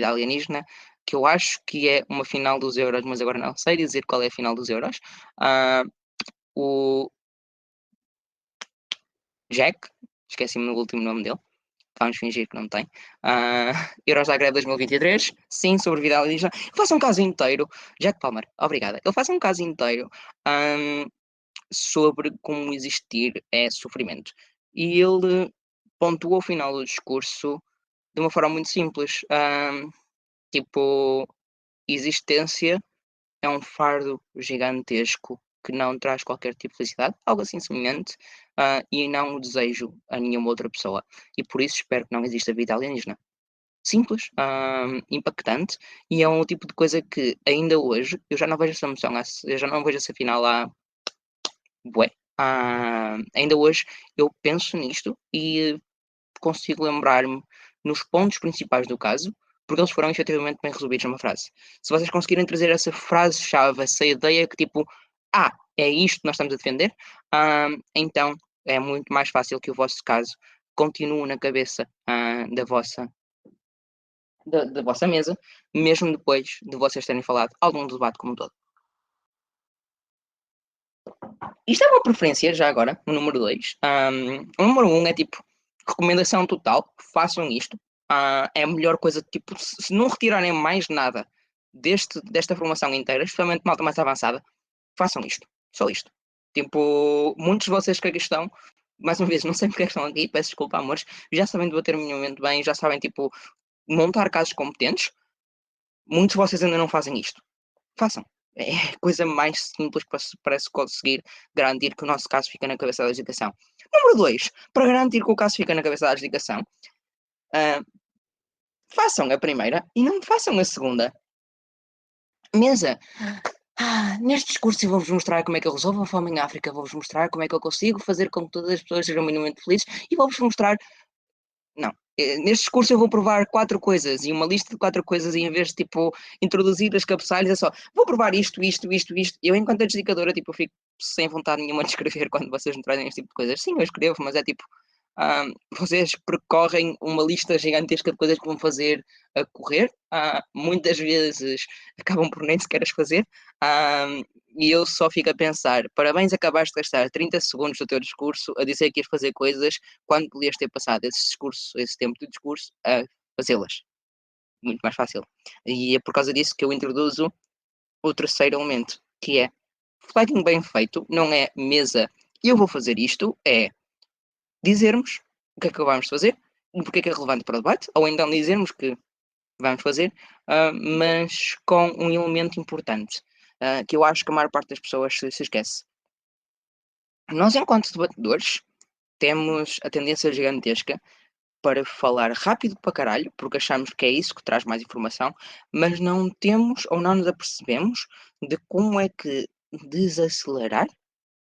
alienígena", que eu acho que é uma final dos Euros, mas agora não sei dizer qual é a final dos Euros. Hã, o Jack, esqueci-me do último nome dele, vamos fingir que não tem. Ah, Euros Zagreb 2023, sim, sobre vida alienígena. Ele faz um caso inteiro, Jack Palmer, obrigada. Ele faz um caso inteiro, hã, sobre como existir é sofrimento. E ele pontua o final do discurso de uma forma muito simples, tipo, existência é um fardo gigantesco que não traz qualquer tipo de felicidade, algo assim semelhante, e não o desejo a nenhuma outra pessoa. E por isso espero que não exista vida alienígena. Simples, impactante, e é um tipo de coisa que ainda hoje eu já não vejo essa emoção, eu já não vejo essa final há bué. Ainda hoje eu penso nisto e consigo lembrar-me nos pontos principais do caso, porque eles foram efetivamente bem resolvidos numa frase. Se vocês conseguirem trazer essa frase-chave, essa ideia que tipo, é isto que nós estamos a defender, então é muito mais fácil que o vosso caso continue na cabeça da vossa mesa, mesmo depois de vocês terem falado algum debate como um todo. Isto é uma preferência, já agora, o número 2. O número um é tipo, recomendação total, façam isto. É a melhor coisa, tipo, se não retirarem mais nada desta formação inteira, especialmente malta mais avançada, façam isto. Só isto. Tipo, muitos de vocês que aqui estão, mais uma vez, não sei porque é que estão aqui, peço desculpa, amores, já sabem debater minimamente bem, já sabem, tipo, montar casos competentes. Muitos de vocês ainda não fazem isto. Façam. É a coisa mais simples para se conseguir garantir que o nosso caso fica na cabeça da adjudicação. Número 2, para garantir que o caso fica na cabeça da adjudicação, ah, façam a primeira e não façam a segunda. Mesa. Neste discurso eu vou-vos mostrar como é que eu resolvo a fome em África, vou-vos mostrar como é que eu consigo fazer com que todas as pessoas sejam minimamente felizes e vou-vos mostrar. Não. Neste discurso eu vou provar 4 coisas e uma lista de 4 coisas e em vez de, tipo, introduzir as cabeçalhas é só: "Vou provar isto, isto, isto, isto". Eu enquanto adjudicadora, tipo, eu fico sem vontade nenhuma de escrever quando vocês me trazem este tipo de coisas. Sim, eu escrevo, mas é tipo, vocês percorrem uma lista gigantesca de coisas que vão fazer a correr, muitas vezes acabam por nem sequer as fazer, e eu só fico a pensar: "Parabéns, acabaste de gastar 30 segundos do teu discurso a dizer que ias fazer coisas quando podias ter passado esse discurso, esse tempo de discurso a fazê-las. Muito mais fácil. E é por causa disso que eu introduzo o terceiro elemento, que é flagging bem feito, não é mesa, eu vou fazer isto, é dizermos o que é que vamos fazer, porque é que é relevante para o debate, ou então dizermos que vamos fazer, mas com um elemento importante, que eu acho que a maior parte das pessoas se esquece. Nós, enquanto debatedores, temos a tendência gigantesca para falar rápido para caralho, porque achamos que é isso que traz mais informação, mas não temos ou não nos apercebemos de como é que desacelerar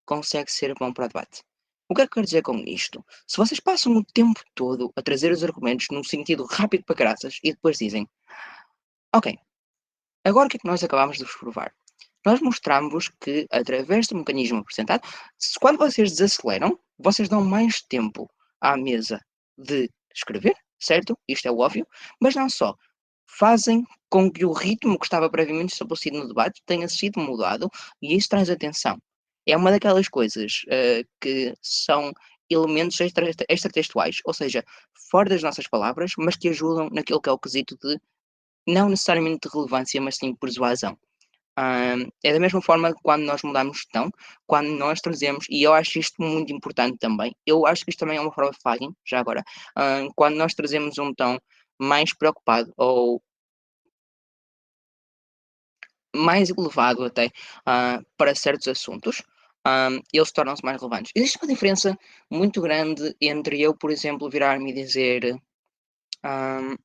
consegue ser bom para o debate. O que é que eu quero dizer com isto? Se vocês passam o tempo todo a trazer os argumentos num sentido rápido para caraças e depois dizem: Ok, agora o que é que nós acabamos de vos provar? Nós mostramos que, através do mecanismo apresentado, quando vocês desaceleram, vocês dão mais tempo à mesa de escrever, certo? Isto é o óbvio, mas não só. Fazem com que o ritmo que estava previamente estabelecido no debate tenha sido mudado e isso traz atenção. É uma daquelas coisas que são elementos extratextuais, ou seja, fora das nossas palavras, mas que ajudam naquilo que é o quesito de não necessariamente de relevância, mas sim persuasão. É da mesma forma que quando nós mudamos de tom, quando nós trazemos, e eu acho isto muito importante também, eu acho que isto também é uma prova de flagging, já agora, quando nós trazemos um tom mais preocupado ou mais elevado até, para certos assuntos, eles tornam-se mais relevantes. Existe uma diferença muito grande entre eu, por exemplo, virar-me e dizer, hã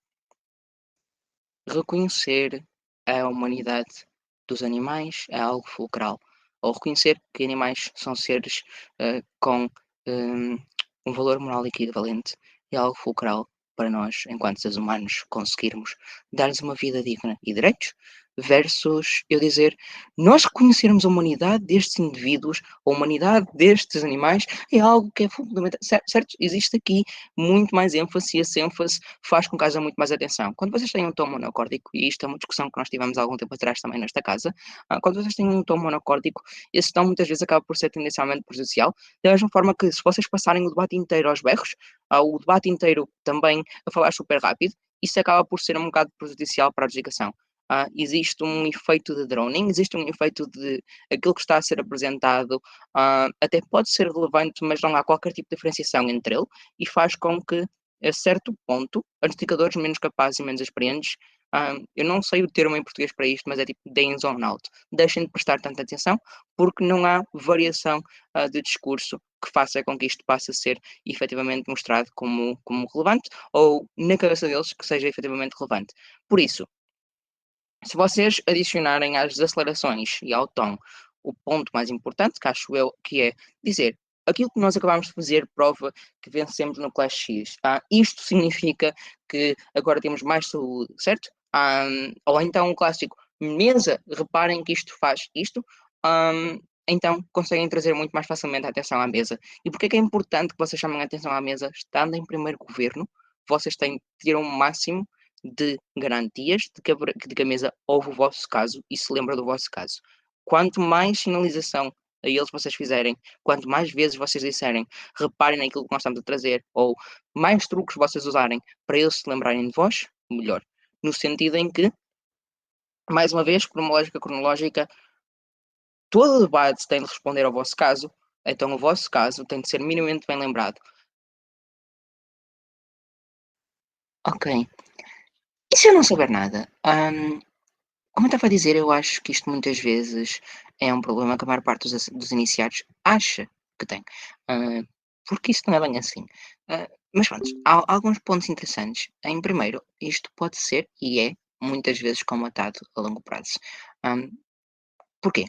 reconhecer a humanidade dos animais é algo fulcral, ou reconhecer que animais são seres, com, hum, um valor moral equivalente é algo fulcral para nós, enquanto seres humanos, conseguirmos dar-lhes uma vida digna e direitos, versus eu dizer: "Nós reconhecermos a humanidade destes indivíduos, a humanidade destes animais, é algo que é fundamental", certo? Existe aqui muito mais ênfase e esse ênfase faz com que haja muito mais atenção. Quando vocês têm um tom monocórdico, e isto é uma discussão que nós tivemos há algum tempo atrás também nesta casa, quando vocês têm um tom monocórdico, esse tom muitas vezes acaba por ser tendencialmente prejudicial, da mesma forma que se vocês passarem o debate inteiro aos berros, o debate inteiro também a falar super rápido, isso acaba por ser um bocado prejudicial para a dedicação. Existe um efeito de droning, existe um efeito de aquilo que está a ser apresentado, até pode ser relevante, mas não há qualquer tipo de diferenciação entre ele, e faz com que a certo ponto, os indicadores menos capazes e menos experientes, eu não sei o termo em português para isto, mas é tipo deem zone out. Deixem de prestar tanta atenção, porque não há variação de discurso que faça com que isto passe a ser efetivamente mostrado como relevante, ou na cabeça deles que seja efetivamente relevante. Por isso, se vocês adicionarem às desacelerações e ao tom o ponto mais importante, que acho eu que é dizer aquilo que nós acabámos de fazer prova que vencemos no Clash X. Isto significa que agora temos mais saúde, certo? Ou então o clássico mesa, reparem que isto faz isto. Então conseguem trazer muito mais facilmente a atenção à mesa. E porque é que é importante que vocês chamem a atenção à mesa? Estando em primeiro governo, vocês têm que ter um máximo de garantias de que a mesa ouve o vosso caso e se lembra do vosso caso. Quanto mais sinalização a eles vocês fizerem, quanto mais vezes vocês disserem: "Reparem naquilo que nós estamos a trazer", ou mais truques vocês usarem para eles se lembrarem de vós, melhor. No sentido em que, mais uma vez, por uma lógica cronológica, todo o debate tem de responder ao vosso caso, então o vosso caso tem de ser minimamente bem lembrado. Ok. E se eu não souber nada? Como eu estava a dizer, eu acho que isto muitas vezes é um problema que a maior parte dos iniciados acha que tem. Ah, Porque isso não é bem assim. Mas pronto, há alguns pontos interessantes. Em primeiro, isto pode ser e é muitas vezes comatado a longo prazo. Hum, Porquê?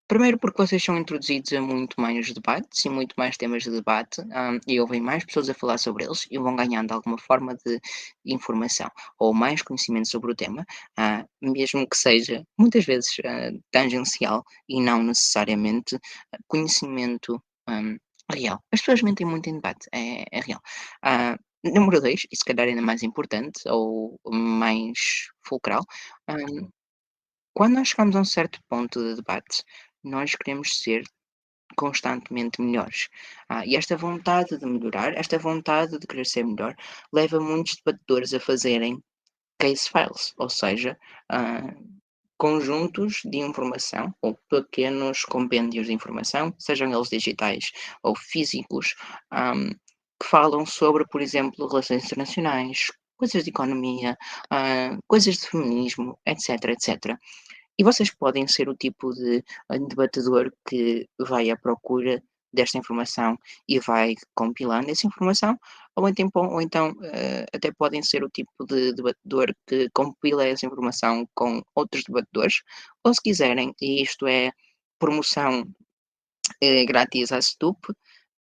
Primeiro porque vocês são introduzidos a muito mais debates e muito mais temas de debate, e ouvem mais pessoas a falar sobre eles e vão ganhando alguma forma de informação ou mais conhecimento sobre o tema, mesmo que seja muitas vezes tangencial e não necessariamente conhecimento real. As pessoas mentem muito em debate, é real. Número dois, e se calhar ainda mais importante ou mais fulcral, quando nós chegamos a um certo ponto de debate, nós queremos ser constantemente melhores. E esta vontade de melhorar, esta vontade de querer ser melhor, leva muitos debatedores a fazerem case files, ou seja, ah, conjuntos de informação ou pequenos compêndios de informação, sejam eles digitais ou físicos, ahm, que falam sobre, por exemplo, relações internacionais, coisas de economia, coisas de feminismo, etc, etc. E vocês podem ser o tipo de debatedor que vai à procura desta informação e vai compilando essa informação, ou então, até podem ser o tipo de debatedor que compila essa informação com outros debatedores, ou se quiserem, e isto é promoção, grátis à STUP,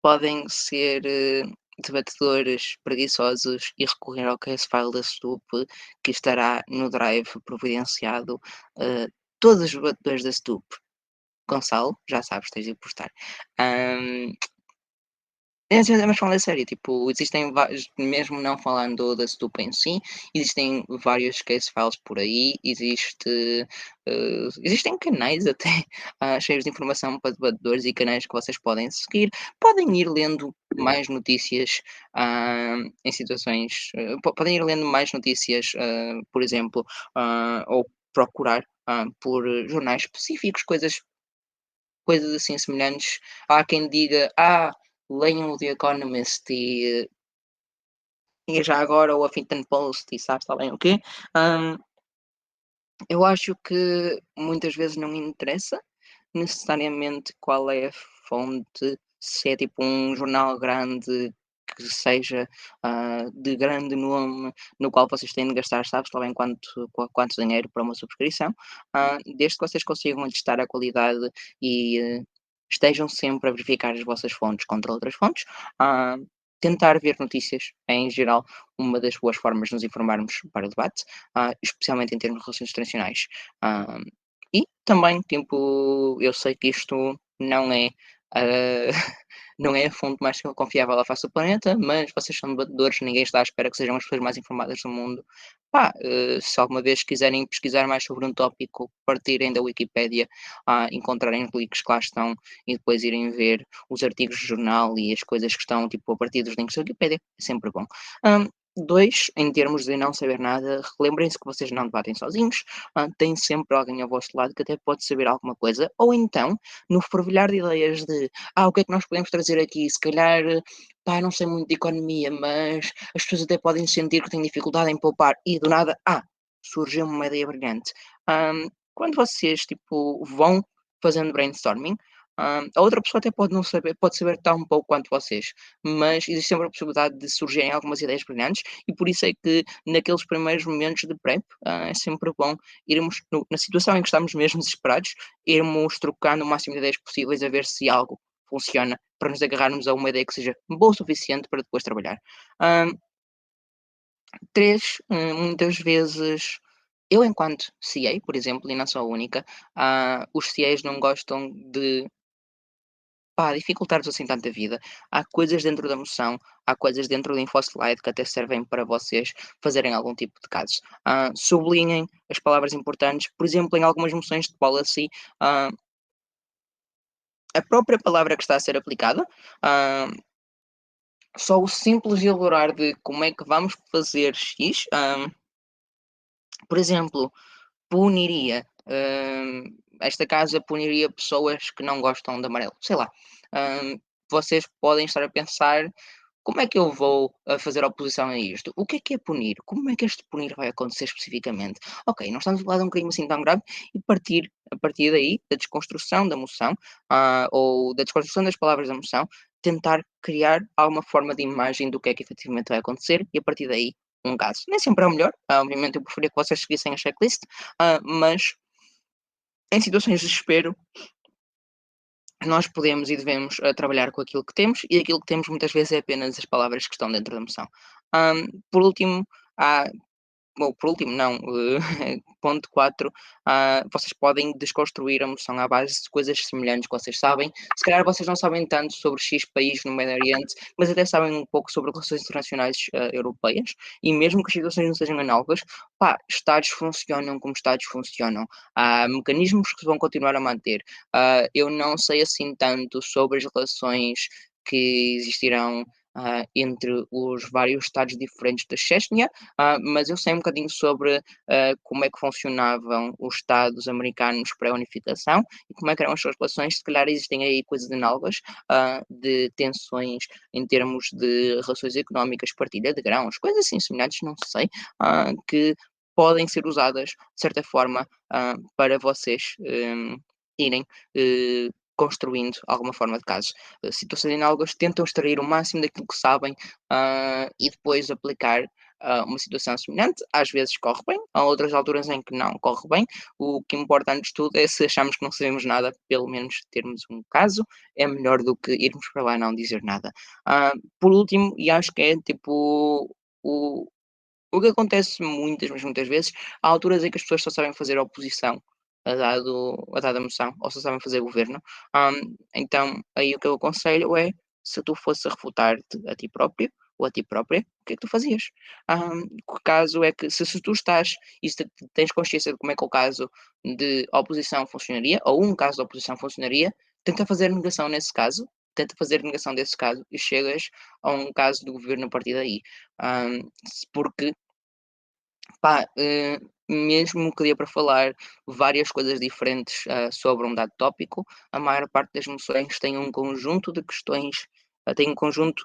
podem ser, debatedores preguiçosos e recorrer ao case file da STUP, que estará no drive providenciado, eh, todos os debatedores da STUP. Gonçalo, já sabes, tens de postar. Hum, Mas falando a sério, tipo, existem vários, mesmo não falando da stupa em si, existem vários case files por aí, existem canais até, cheios de informação para debatedores e canais que vocês podem seguir. Podem ir lendo mais notícias, em situações, podem ir lendo mais notícias, por exemplo, ou procurar, por jornais específicos, coisas assim semelhantes. Há quem diga: leiam o The Economist e já agora o Huffington Post e sabes lá bem o quê. Hum, eu acho que muitas vezes não interessa necessariamente qual é a fonte, se é tipo um jornal grande que seja, de grande nome, no qual vocês têm de gastar, sabes lá bem quanto dinheiro para uma subscrição, desde que vocês consigam testar a qualidade e, estejam sempre a verificar as vossas fontes contra outras fontes. ah, Tentar ver notícias é, em geral, uma das boas formas de nos informarmos para o debate, especialmente em termos de relações internacionais. Ah, e também, tipo, eu sei que isto não é, ah, não é a fonte mais confiável à face do planeta, mas vocês são debatedores, ninguém está à espera que sejam as pessoas mais informadas do mundo. Se alguma vez quiserem pesquisar mais sobre um tópico, partirem da Wikipédia, encontrarem os links que lá estão e depois irem ver os artigos de jornal e as coisas que estão, tipo, a partir dos links da Wikipédia, é sempre bom. Hum, 2, em termos de não saber nada, relembrem-se que vocês não debatem sozinhos, tem sempre alguém ao vosso lado que até pode saber alguma coisa, ou então, no fervilhar de ideias de o que é que nós podemos trazer aqui? Se calhar, não sei muito de economia, mas as pessoas até podem sentir que têm dificuldade em poupar e do nada, surgiu uma ideia brilhante. Quando vocês, tipo, vão fazendo brainstorming, a outra pessoa até pode não saber, pode saber tão pouco quanto vocês, mas existe sempre a possibilidade de surgirem algumas ideias brilhantes e por isso é que naqueles primeiros momentos de prep, é sempre bom irmos na situação em que estamos mesmo desesperados, irmos trocando o máximo de ideias possíveis a ver se algo funciona para nos agarrarmos a uma ideia que seja boa o suficiente para depois trabalhar. Hum, 3, muitas vezes eu enquanto CA, por exemplo, e não sou a única, os CAs não gostam de, dificultar-vos assim tanto a vida. Há coisas dentro da moção, há coisas dentro do InfoSlide que até servem para vocês fazerem algum tipo de casos. Sublinhem as palavras importantes, por exemplo, em algumas moções de policy, ah, a própria palavra que está a ser aplicada, ah, só o simples elaborar de como é que vamos fazer X, por exemplo, puniria, esta casa puniria pessoas que não gostam de amarelo, sei lá. Vocês podem estar a pensar: "Como é que eu vou, fazer oposição a isto? O que é punir? Como é que este punir vai acontecer especificamente?". Ok, não estamos a falar de um crime assim tão grave e partir a partir daí, da desconstrução da moção, ou da desconstrução das palavras da moção, tentar criar alguma forma de imagem do que é que efetivamente vai acontecer e a partir daí um caso. Nem sempre é o melhor, obviamente eu preferia que vocês seguissem a checklist, mas em situações de desespero nós podemos e devemos, trabalhar com aquilo que temos e aquilo que temos muitas vezes é apenas as palavras que estão dentro da moção. Por último, há ou por último não, ponto 4, vocês podem desconstruir a moção à base de coisas semelhantes que vocês sabem. Se calhar vocês não sabem tanto sobre X país no Médio Oriente, mas até sabem um pouco sobre relações internacionais, europeias, e mesmo que as situações não sejam análogas, estados funcionam como estados funcionam. Há mecanismos que se vão continuar a manter. Eu não sei assim tanto sobre as relações que existirão, entre os vários estados diferentes da Chechnya, mas eu sei um bocadinho sobre, como é que funcionavam os Estados americanos pré-unificação e como é que eram as suas relações. Se calhar existem aí coisas análogas, de tensões em termos de relações económicas, partilha de grãos, coisas assim semelhantes, não sei, que podem ser usadas, de certa forma, para vocês, irem, construindo alguma forma de casos. Situações análogas tentam extrair o máximo daquilo que sabem, e depois aplicar uma situação semelhante, às vezes corre bem, há outras alturas em que não corre bem. O que importa antes de tudo é se achamos que não sabemos nada, pelo menos termos um caso, é melhor do que irmos para lá e não dizer nada. Por último, e acho que é tipo o, o que acontece muitas, mas muitas vezes, há alturas em que as pessoas só sabem fazer oposição a dada moção, ou só sabem fazer governo. Então, aí o que eu aconselho é se tu fosse a refutar-te a ti próprio ou a ti própria, o que é que tu fazias? O caso é que se tu estás e se tens consciência de como é que o caso de oposição funcionaria, ou um caso de oposição funcionaria, tenta fazer negação nesse caso, tenta fazer negação desse caso e chegas a um caso do governo a partir daí. Porque pá, mesmo que dê para falar várias coisas diferentes, sobre um dado tópico, a maior parte das moções tem um conjunto de questões, tem um conjunto,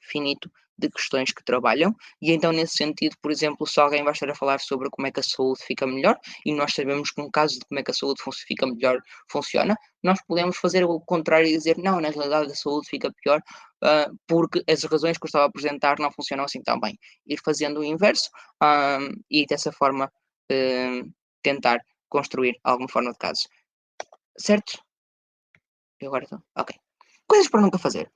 finito de questões que trabalham, e então nesse sentido, por exemplo, se alguém vai estar a falar sobre como é que a saúde fica melhor, e nós sabemos que um caso de como é que a saúde fica melhor funciona, nós podemos fazer o contrário e dizer: "Não, na realidade a saúde fica pior, porque as razões que eu estava a apresentar não funcionam assim tão bem". Ir fazendo o inverso, e dessa forma, tentar construir alguma forma de caso. Certo? Eu agora estou ok. Coisas para nunca fazer.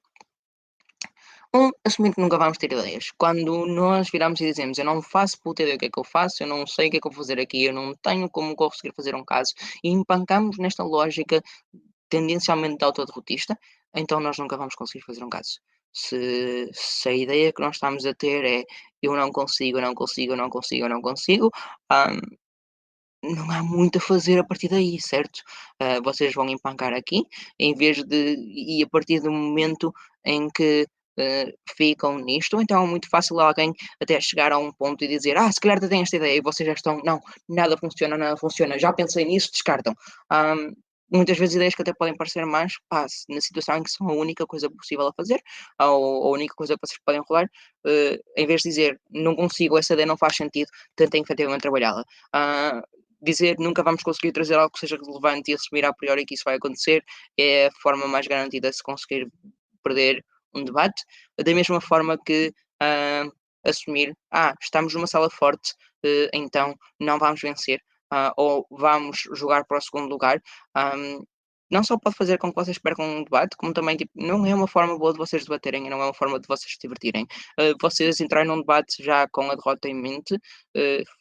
Assumir que nunca vamos ter ideias. Quando nós viramos e dizemos: "Eu não faço puta ideia o que é que eu faço, eu não sei o que é que eu vou fazer aqui, eu não tenho como conseguir fazer um caso", e empancamos nesta lógica tendencialmente autoderrotista, então nós nunca vamos conseguir fazer um caso. Se a ideia que nós estamos a ter é: "Eu não consigo, eu não consigo, eu não consigo, eu não consigo", hum, não há muito a fazer a partir daí, certo? Vocês vão empancar aqui, em vez de e a partir do momento em que, ficam nisto, então é muito fácil alguém até chegar a um ponto e dizer: "Ah, se calhar até tenho esta ideia", e vocês já estão: "Não, nada funciona, já pensei nisso", descartam. Hum, Muitas vezes ideias que até podem parecer más, pá, se na situação em que são a única coisa possível a fazer, ou a única coisa que vocês podem rolar, em vez de dizer: "Não consigo, essa ideia não faz sentido", tentem efetivamente trabalhá-la. Ah, Dizer nunca vamos conseguir trazer algo que seja relevante e assumir a priori que isso vai acontecer é a forma mais garantida de se conseguir perder um debate. Da mesma forma que assumir, estamos numa sala forte, então não vamos vencer, ou vamos jogar para o segundo lugar. Não só pode fazer com que vocês percam um debate, como também tipo, não é uma forma boa de vocês debaterem e não é uma forma de vocês se divertirem. Vocês entrarem num debate já com a derrota em mente,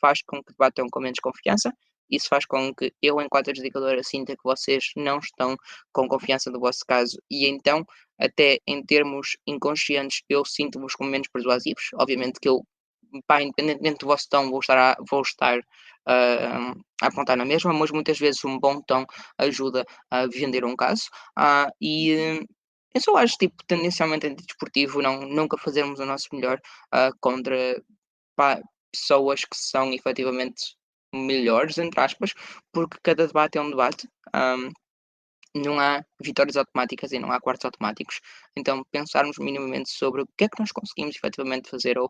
faz com que debatam com menos confiança. Isso faz com que eu, enquanto adjudicadora, sinta que vocês não estão com confiança no vosso caso e então, até em termos inconscientes, eu sinto-vos como menos persuasivos. Obviamente que eu, pá, independentemente do vosso tom, vou estar a apontar na mesma, mas muitas vezes um bom tom ajuda a vender um caso. Eu só acho, tipo, tendencialmente antidesportivo nunca fazermos o nosso melhor contra pá, pessoas que são efetivamente melhores, entre aspas, porque cada debate é um debate. Não há vitórias automáticas e não há quartos automáticos. Então, pensarmos minimamente sobre o que é que nós conseguimos efetivamente fazer ou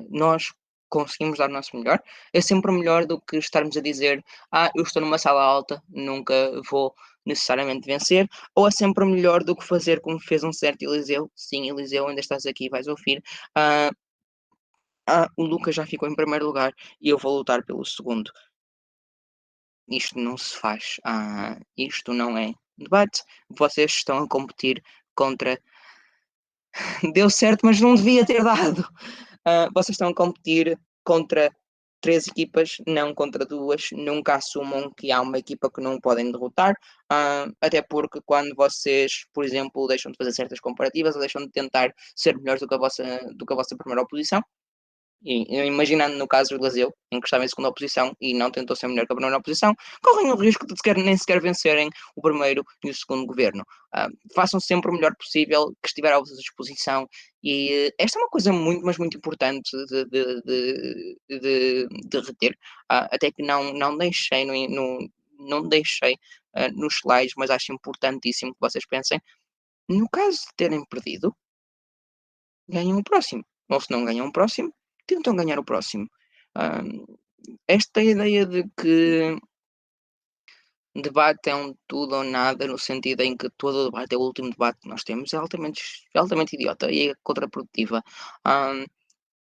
nós conseguimos dar o nosso melhor, é sempre melhor do que estarmos a dizer: eu estou numa sala alta, nunca vou necessariamente vencer, ou é sempre melhor do que fazer como fez um certo Eliseu. Sim, Eliseu, ainda estás aqui, vais ouvir. ah, o Lucas já ficou em primeiro lugar e eu vou lutar pelo segundo. Isto não se faz. Isto não é debate. Vocês estão a competir contra. Deu certo, mas não devia ter dado. Vocês estão a competir contra três equipas, não contra duas. Nunca assumam que há uma equipa que não podem derrotar. Até porque quando vocês, por exemplo, deixam de fazer certas comparativas ou deixam de tentar ser melhores do que a vossa primeira oposição, e imaginando no caso do Brasil, em que estava em segunda posição e não tentou ser melhor que a primeira posição, correm o risco de nem sequer vencerem o primeiro e o segundo governo. Façam sempre o melhor possível que estiver à vossa disposição e esta é uma coisa muito, mas muito importante de reter, até que não deixei não deixei nos slides, mas acho importantíssimo que vocês pensem, no caso de terem perdido, ganham o próximo. Ou se não ganham o próximo, tentam ganhar o próximo. Hum, Esta ideia de que debate é um tudo ou nada, no sentido em que todo debate é o último debate que nós temos, é altamente idiota e é contraprodutiva. Hum,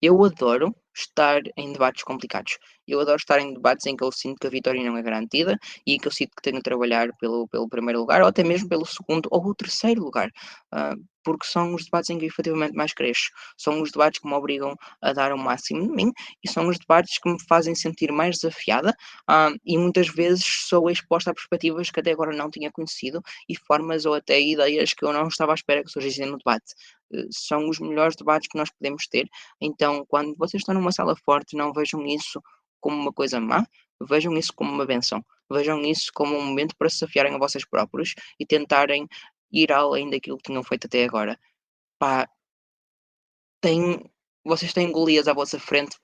Eu adoro estar em debates complicados. Eu adoro estar em debates em que eu sinto que a vitória não é garantida e que eu sinto que tenho de trabalhar pelo primeiro lugar ou até mesmo pelo segundo ou o terceiro lugar, ah, porque são os debates em que eu efetivamente mais cresço. São os debates que me obrigam a dar o máximo de mim e são os debates que me fazem sentir mais desafiada, e muitas vezes sou exposta a perspectivas que até agora não tinha conhecido e formas ou até ideias que eu não estava à espera que surgissem no debate. São os melhores debates que nós podemos ter, então, quando vocês estão numa sala forte, não vejam isso como uma coisa má, vejam isso como uma benção. Vejam isso como um momento para se desafiarem a vocês próprios e tentarem ir além daquilo que tinham feito até agora. Pá, têm, vocês têm Golias à vossa frente,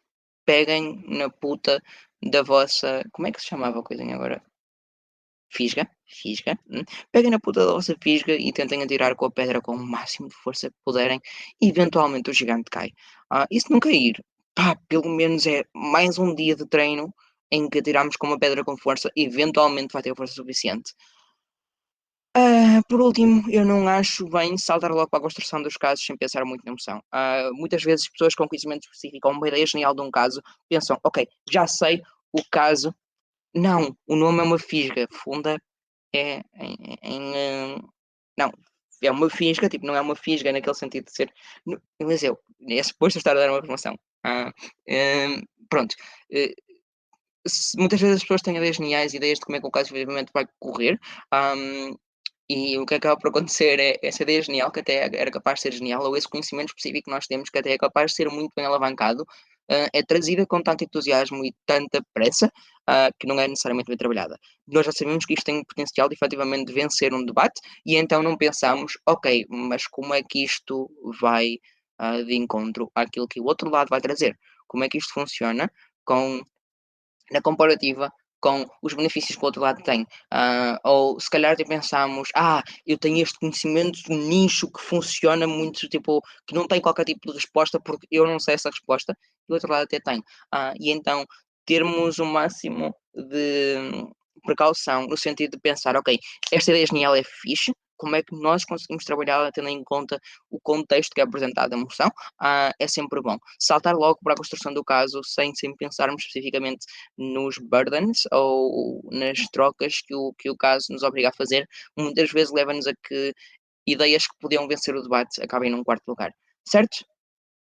peguem na puta da vossa. Como é que se chamava a coisinha agora? Fisga, fisga, peguem na puta da vossa fisga e tentem atirar com a pedra com o máximo de força que puderem, e eventualmente o gigante cai. E se não cair, pá, pelo menos é mais um dia de treino em que atiramos com uma pedra com força, eventualmente vai ter força suficiente. Por último, eu não acho bem saltar logo para a construção dos casos sem pensar muito na emoção. Muitas vezes pessoas com conhecimento específico ou uma ideia genial de um caso pensam, ok, já sei o caso. Não, o nome é uma fisga, funda é não, é uma fisga, tipo, não é uma fisga naquele sentido de ser mas é suposto eu estar a dar uma informação. Pronto, eh, se muitas vezes as pessoas têm ideias geniais, ideias de como é que o caso efetivamente vai correr, hum, e o que acaba por acontecer é essa ideia genial, que até era capaz de ser genial, ou esse conhecimento específico que nós temos, que até é capaz de ser muito bem alavancado, é trazida com tanto entusiasmo e tanta pressa, que não é necessariamente bem trabalhada. Nós já sabemos que isto tem o potencial de efetivamente vencer um debate, e então não pensamos, ok, mas como é que isto vai de encontro àquilo que o outro lado vai trazer? Como é que isto funciona com na comparativa com os benefícios que o outro lado tem. Ou se calhar até pensamos, eu tenho este conhecimento de nicho que funciona muito, tipo, que não tem qualquer tipo de resposta, porque eu não sei essa resposta, e o outro lado até tem. E então termos o máximo de precaução no sentido de pensar, ok, esta ideia genial é fixe, como é que nós conseguimos trabalhá-la tendo em conta o contexto que é apresentado, a emoção, é sempre bom. Saltar logo para a construção do caso sem pensarmos especificamente nos burdens ou nas trocas que o caso nos obriga a fazer, muitas vezes leva-nos a que ideias que podiam vencer o debate acabem num quarto lugar, certo?